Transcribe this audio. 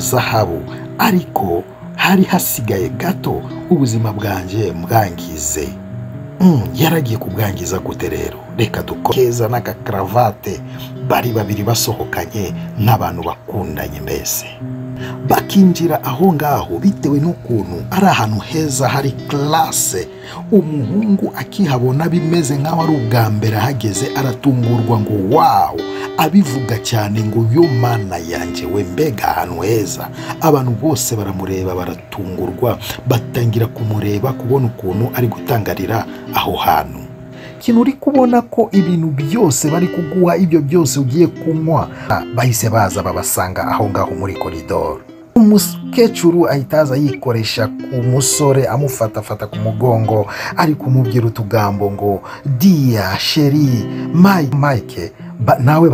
zahabu, ariko hari hasigaye gato ubuzima bwanjye bwangize. Yaragiye kubwangiza gute rero? Reka dukeza n'agakaravate, bari babiri basohokanye n'abantu bakundanye mbese. Bakinjira aho ngaho bitewe n'ukuntu ari ahantu heza hari classe. Umuhungu akihabona bimeze nk'aho ari ubwa mbere ahageze, aratungurwa ngo wow, abivuga cyane ngo yo mana yanjye we, mbega ahantu heza. Abantu bose baramureba baratungurwa, batangira kumureba kubona ukuntu ari gutangarira aho hantu. Kintu uri kubona ko ibintu byose bari kuguha, ibyo byose ugiye kunywa, bahise baza babasanga aho ngaho muri koridoro. Umukecuru ahitaza yikoresha ku musore, amufata ku mugongo, ari kumubwira utugambo ngo dia sheri Mike nawe